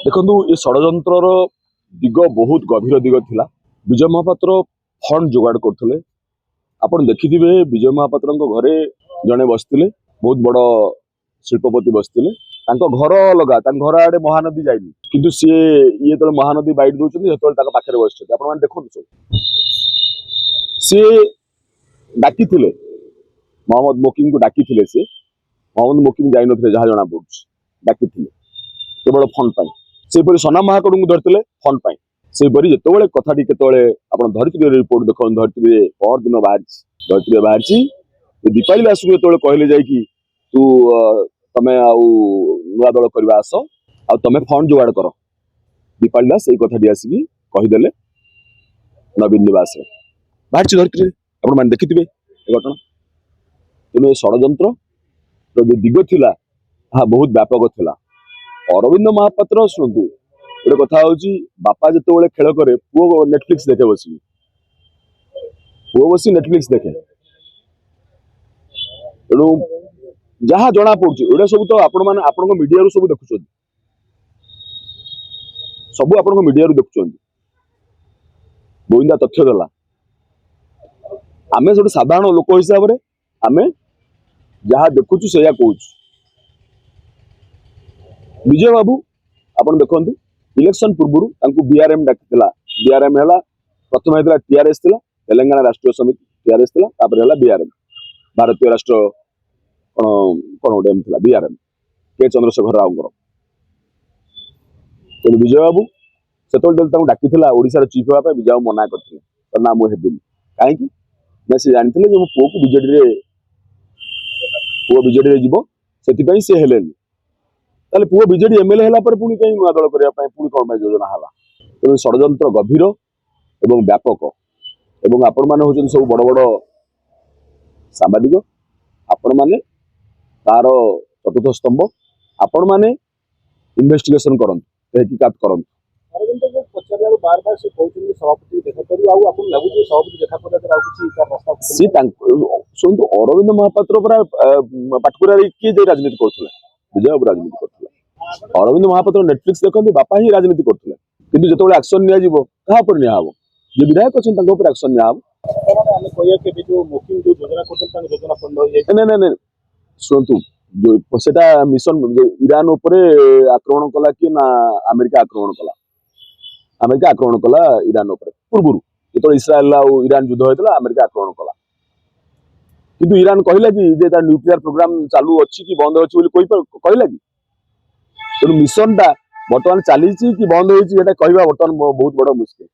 देखु ये षड्यंतर दिग बहुत गभीर दिग थिला। विजय महापात्र फंड जोगाड़ करते आपड़ देखिथे विजय महापात्र घरे जड़े बसते बहुत बड़ शिल्पपति बसते घर अलग घर आड़े महानदी जाइनी किंतु सी ये तो महानदी बैठ दौरान जो पाखे बस आप देखो सब सी डाकी मोहम्मद मोकिम को डाकी सी मोहम्मद मोकिम जाइन जहाँ जना पड़े डाकी केवल फंड पाई सेपरी सना महाकड़ को धरते फंड पाई सेपरी जिते कथाटी केतले आप धरित्री रिपोर्ट देख धरित्री पर दिन धरित्री बाहरी दीपाली दास को जो कहले जाकि तू तमें नुआ दल करवा आस आ तमें फंड जोगाड़ कर दीपाली दास यही कथाटी आसिक कहीदे नवीन निवास बाहरी धरित्री आप देखिथे घटना तेणु षड्यंत्र जो दिग थिला बहुत व्यापक थिला। अरविंद महापात्र शुणु गोटे कथा हूँ बापा जो खेल करे पुओ नेटफ्लिक्स देखे बस पुओ बस नेटफ्लिक्स देखे तेणु जहाँ जना पड़ा सब तो आपण मीडिया सब देखुं सब आपण मीडिया देखुं गोविंदा तथ्य देला आमे गोटे साधारण लोक हिसाब से आमे जहाँ देखुचु से कहूँ विजय बाबू आप देखु इलेक्शन पूर्व बीआरएम डाकी बीआरएम है प्रथम होता टीआरएस तेलंगाना राष्ट्रीय समिति टीआरएस बीआरएम भारतीय राष्ट्र कौन गोटे बीआरएम के चंद्रशेखर राव तेणु विजय बाबू से डाकी ओडिशार चीफ होगा विजय बाबू मना करते ना मुझे कहीं सी जानते जो मो पुओ को बीजेडी जीव से सी हेले ताले पुओ बीजेडी एमएलए है पुणी कहीं नुआ दल करने पुणी कौन योजना है तेणु षड्यंत्र गभीर एवं व्यापक एवं आपण मैंने हूँ सब बड़ बड़ सांबादिक आपण मैंने तार चतुर्थ स्तंभ आपण मैंने इन्वेस्टिगेशन करंतु तहकीकात करंतु बार बार से कहते सभापति देखा करूँ सभापति देखा शुणु अरविंद महापात्र पाटकुरा किए जो राजनीति करुला विजय बाबू राजनीति करते अरविंद महापात्र नेटफ्लिक्स देखते बापा ही राजनीति करते किंतु जो एक्शन निया ये विधायक अच्छे एक्शन निया शुणु जो मिशन ईरान आक्रमण कला कि ना अमेरिका आक्रमण कला ईरान पूर्व जो इस्राएल ईरान युद्ध होता अमेरिका आक्रमण कला किंतु ईरान कहला कि न्यूक्लियर प्रोग्राम चालू अच्छी कि बंद अच्छी कहला कि तेणु मिशन टा बर्तमान चली कि बंद होता कहवा बर्तमान बहुत बड़ मुश्किल।